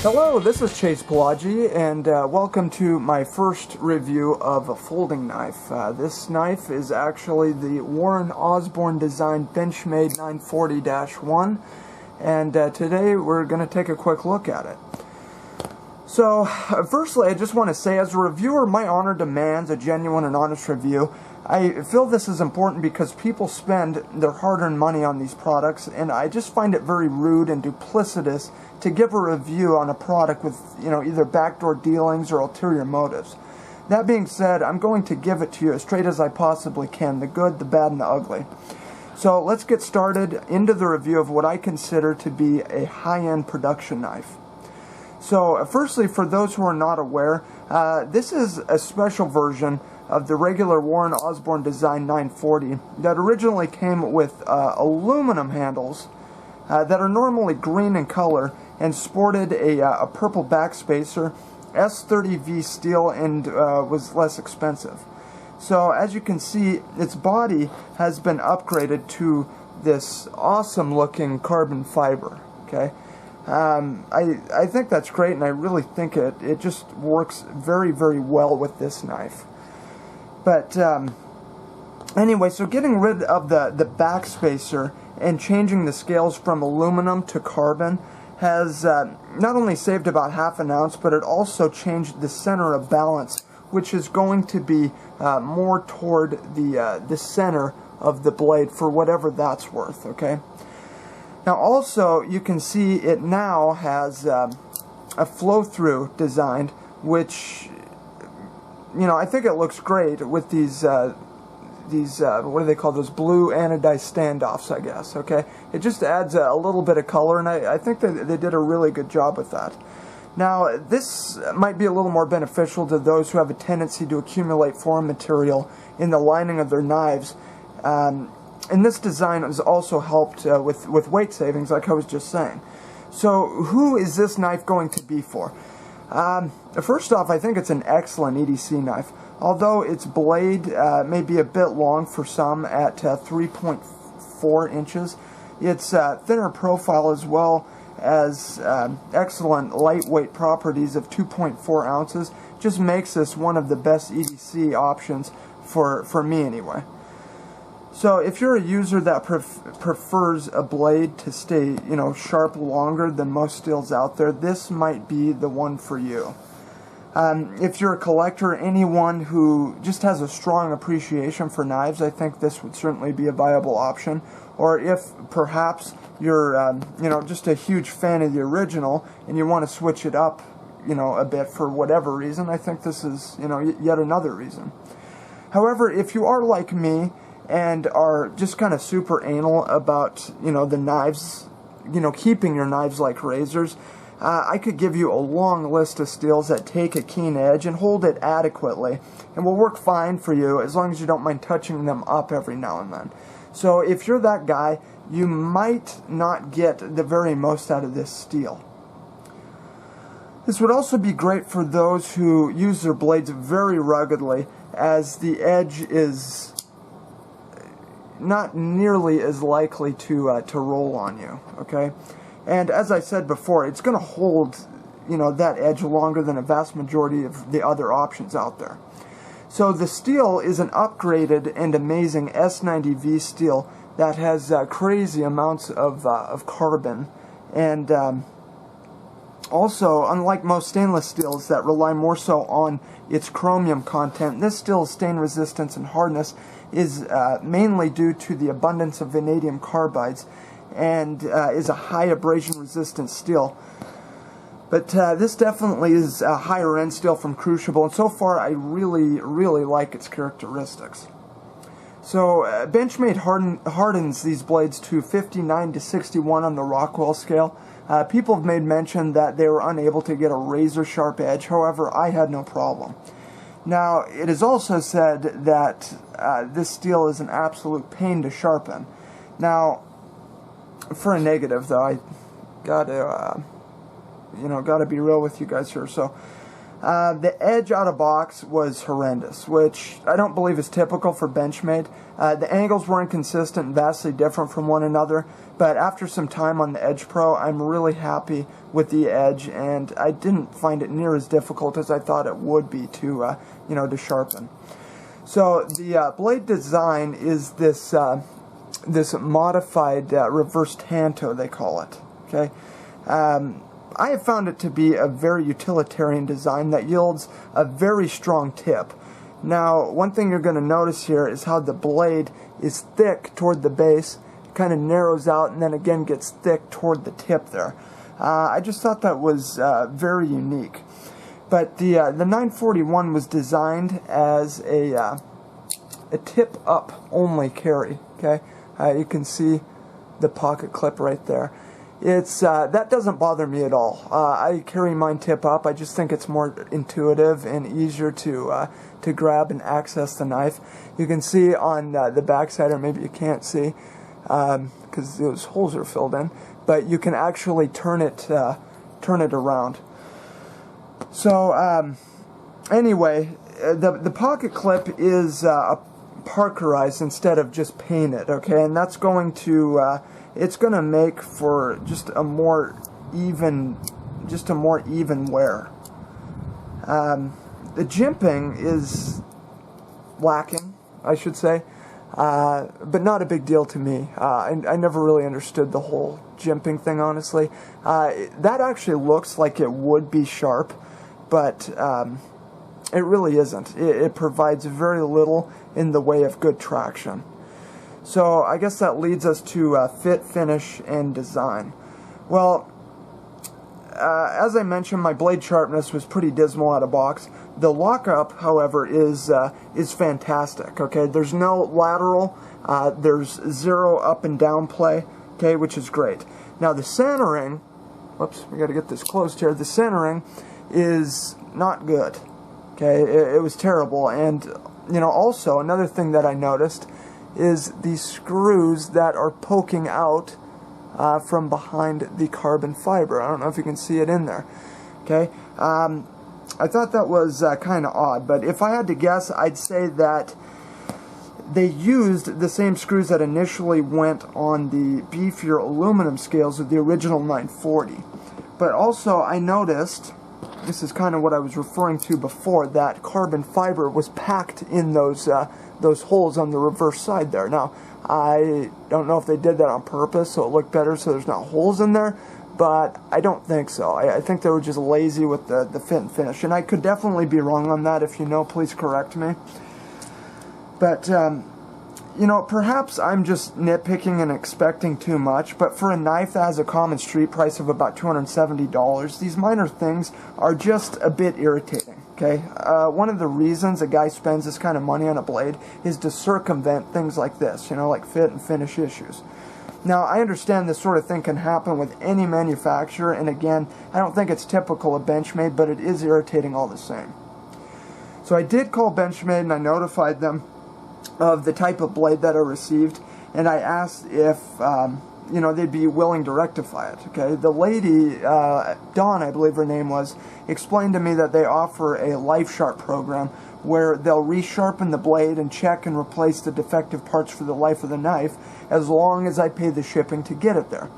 Hello, this is Chase Palagi, and welcome to my first review of a folding knife. This knife is actually the Warren Osborne designed Benchmade 940-1, and today we're going to take a quick look at it. So, firstly, I just want to say, as a reviewer, my honor demands a genuine and honest review. I feel this is important because people spend their hard-earned money on these products, and I just find it very rude and duplicitous to give a review on a product with, either backdoor dealings or ulterior motives. That being said, I'm going to give it to you as straight as I possibly can, the good, the bad, and the ugly. So let's get started into the review of what I consider to be a high-end production knife. So, firstly, for those who are not aware, this is a special version of the regular Warren Osborne Design 940 that originally came with aluminum handles that are normally green in color and sported a purple backspacer, S30V steel, and was less expensive. So, as you can see, its body has been upgraded to this awesome-looking carbon fiber. Okay. I think that's great, and I really think it just works very, very well with this knife. But anyway, so getting rid of the backspacer and changing the scales from aluminum to carbon has not only saved about half an ounce, but it also changed the center of balance, which is going to be more toward the center of the blade for whatever that's worth, okay? Now also, you can see it now has a flow-through design, which, I think it looks great with these what do they call those, blue anodized standoffs, I guess, okay? It just adds a little bit of color, and I think that they did a really good job with that. Now, this might be a little more beneficial to those who have a tendency to accumulate foreign material in the lining of their knives. And this design has also helped with weight savings, like I was just saying. So, who is this knife going to be for? First off, I think it's an excellent EDC knife. Although its blade may be a bit long for some at 3.4 inches, its thinner profile as well as excellent lightweight properties of 2.4 ounces just makes this one of the best EDC options for me anyway. So if you're a user that prefers a blade to stay, sharp longer than most steels out there, this might be the one for you. If you're a collector, anyone who just has a strong appreciation for knives, I think this would certainly be a viable option. Or if perhaps you're, just a huge fan of the original and you want to switch it up, a bit for whatever reason, I think this is, yet another reason. However, if you are like me and are just kind of super anal about, the knives, keeping your knives like razors, I could give you a long list of steels that take a keen edge and hold it adequately, and will work fine for you as long as you don't mind touching them up every now and then. So if you're that guy, you might not get the very most out of this steel. This would also be great for those who use their blades very ruggedly, as the edge is not nearly as likely to roll on you, okay? And as I said before, it's going to hold, that edge longer than a vast majority of the other options out there. So the steel is an upgraded and amazing S90V steel that has crazy amounts of carbon, and also, unlike most stainless steels that rely more so on its chromium content, this steel's stain resistance and hardness is mainly due to the abundance of vanadium carbides, and is a high abrasion resistant steel. But this definitely is a higher end steel from Crucible, and so far I really, really like its characteristics. So Benchmade hardens these blades to 59 to 61 on the Rockwell scale. People have made mention that they were unable to get a razor sharp edge, however I had no problem. Now, it is also said that this steel is an absolute pain to sharpen. Now, for a negative, though, I gotta be real with you guys here. So, The edge out of box was horrendous, which I don't believe is typical for Benchmade. The angles were inconsistent and vastly different from one another, but after some time on the Edge Pro, I'm really happy with the edge, and I didn't find it near as difficult as I thought it would be to, to sharpen. So the blade design is this this modified reverse tanto, they call it. Okay. I have found it to be a very utilitarian design that yields a very strong tip. Now, one thing you're going to notice here is how the blade is thick toward the base, kind of narrows out, and then again gets thick toward the tip there. I just thought that was very unique. But the 941 was designed as a tip-up only carry. Okay, you can see the pocket clip right there. It's that doesn't bother me at all. I carry mine tip up. I just think it's more intuitive and easier to grab and access the knife. You can see on the back side, or maybe you can't see because those holes are filled in, but you can actually turn it around. So anyway, the pocket clip is parkerized instead of just painted. Okay, and that's going to it's going to make for just a more even wear. The jimping is lacking, I should say, but not a big deal to me. I never really understood the whole jimping thing, honestly. That actually looks like it would be sharp, but it really isn't. It provides very little in the way of good traction. So I guess that leads us to fit, finish, and design. Well, as I mentioned, my blade sharpness was pretty dismal out of box. The lockup, however, is fantastic. Okay, there's no lateral, there's zero up and down play. Okay, which is great. Now the centering, whoops, we got to get this closed here. The centering is not good. Okay, it was terrible, and also another thing that I noticed is the screws that are poking out from behind the carbon fiber. I don't know if you can see it in there. Okay, I thought that was kind of odd, but if I had to guess, I'd say that they used the same screws that initially went on the beefier aluminum scales of the original 940. But also I noticed, this is kind of what I was referring to before, that carbon fiber was packed in those holes on the reverse side there. Now, I don't know if they did that on purpose so it looked better so there's not holes in there, but I don't think so. I think they were just lazy with the fit and finish, and I could definitely be wrong on that. If you know, please correct me. But, perhaps I'm just nitpicking and expecting too much, but for a knife that has a common street price of about $270, these minor things are just a bit irritating. Okay, one of the reasons a guy spends this kind of money on a blade is to circumvent things like this, like fit and finish issues. Now, I understand this sort of thing can happen with any manufacturer, and again, I don't think it's typical of Benchmade, but it is irritating all the same. So I did call Benchmade and I notified them of the type of blade that I received, and I asked if they'd be willing to rectify it. Okay, the lady, Dawn, I believe her name was, explained to me that they offer a Life Sharp program where they'll resharpen the blade and check and replace the defective parts for the life of the knife, as long as I pay the shipping to get it there.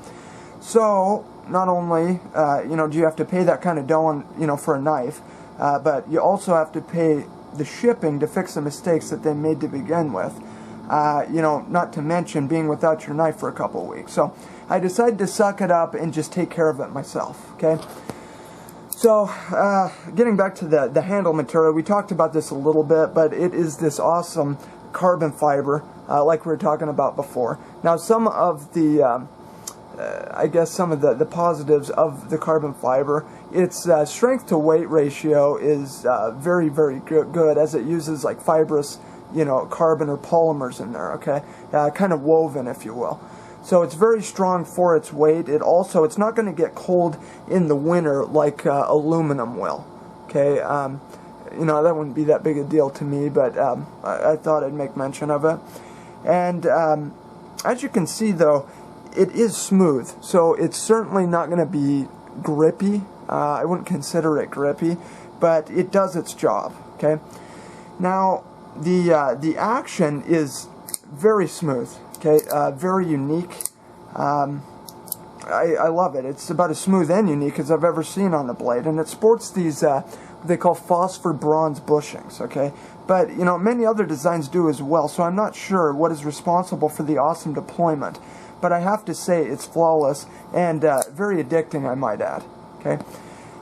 So not only do you have to pay that kind of dough on, for a knife, but you also have to pay the shipping to fix the mistakes that they made to begin with. Not to mention being without your knife for a couple of weeks. So I decided to suck it up and just take care of it myself. Okay. So getting back to the handle material, we talked about this a little bit, but it is this awesome carbon fiber, like we were talking about before. Now, some of the I guess some of the positives of the carbon fiber, its strength to weight ratio is very, very good, as it uses like fibrous carbon or polymers in there, okay? Kind of woven, if you will. So it's very strong for its weight. It's not going to get cold in the winter like aluminum will, okay? That wouldn't be that big a deal to me, but I thought I'd make mention of it. And as you can see, though, it is smooth, so it's certainly not going to be grippy. I wouldn't consider it grippy, but it does its job. Okay. Now the action is very smooth. Okay, very unique. I love it. It's about as smooth and unique as I've ever seen on a blade, and it sports these what they call phosphor bronze bushings. Okay, but you know, many other designs do as well, so I'm not sure what is responsible for the awesome deployment, but I have to say it's flawless and very addicting, I might add. Okay,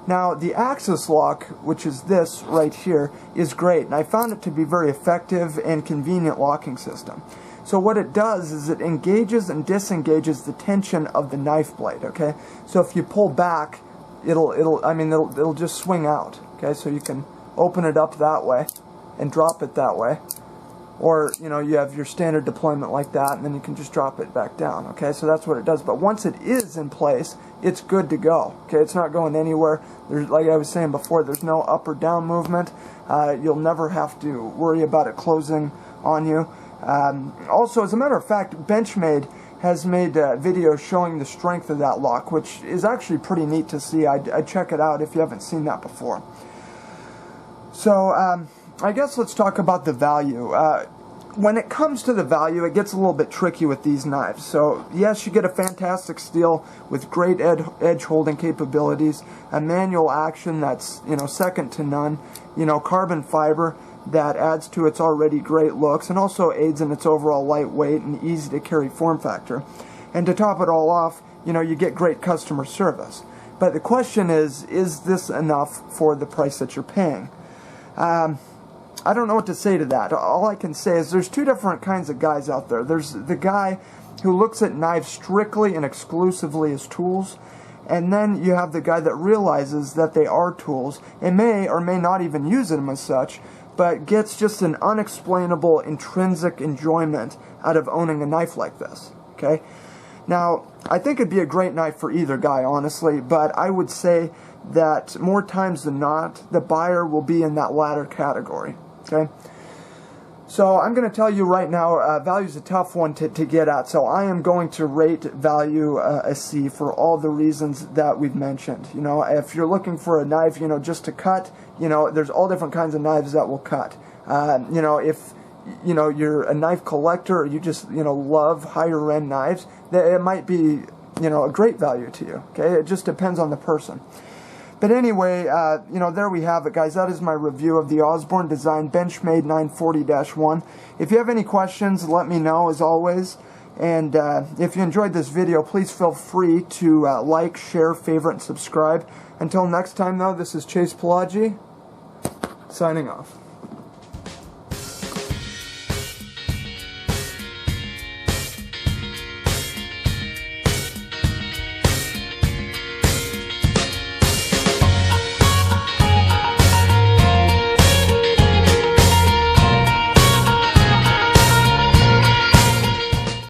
now the axis lock, which is this right here, is great, and I found it to be very effective and convenient locking system. So what it does is it engages and disengages the tension of the knife blade. Okay, so if you pull back, it'll just swing out. Okay, so you can open it up that way and drop it that way, or you know, you have your standard deployment like that, and then you can just drop it back down. Okay, so that's what it does. But once it is in place, it's good to go. Okay, it's not going anywhere. There's, like I was saying before, there's no up or down movement. You'll never have to worry about it closing on you. Also, as a matter of fact, Benchmade has made videos showing the strength of that lock, which is actually pretty neat to see. I'd check it out if you haven't seen that before. So, I guess let's talk about the value. When it comes to the value, it gets a little bit tricky with these knives. So, yes, you get a fantastic steel with great edge holding capabilities, a manual action that's, you know, second to none, you know, carbon fiber that adds to its already great looks and also aids in its overall lightweight and easy to carry form factor. And to top it all off, you know, you get great customer service. But the question is this enough for the price that you're paying? I don't know what to say to that. All I can say is there's two different kinds of guys out there. There's the guy who looks at knives strictly and exclusively as tools, and then you have the guy that realizes that they are tools and may or may not even use them as such, but gets just an unexplainable intrinsic enjoyment out of owning a knife like this. Okay? Now, I think it'd be a great knife for either guy, honestly, but I would say that more times than not, the buyer will be in that latter category. Okay? So I'm going to tell you right now, value is a tough one to get at, so I am going to rate value a C for all the reasons that we've mentioned. You know, if you're looking for a knife, you know, just to cut, you know, there's all different kinds of knives that will cut. You know, if you know, you're a knife collector or you just, you know, love higher end knives, it might be, you know, a great value to you. Okay, it just depends on the person. But anyway, you know, there we have it, guys. That is my review of the Osborne Design Benchmade 940-1. If you have any questions, let me know, as always. And if you enjoyed this video, please feel free to like, share, favorite, and subscribe. Until next time, though, this is Palagi, signing off.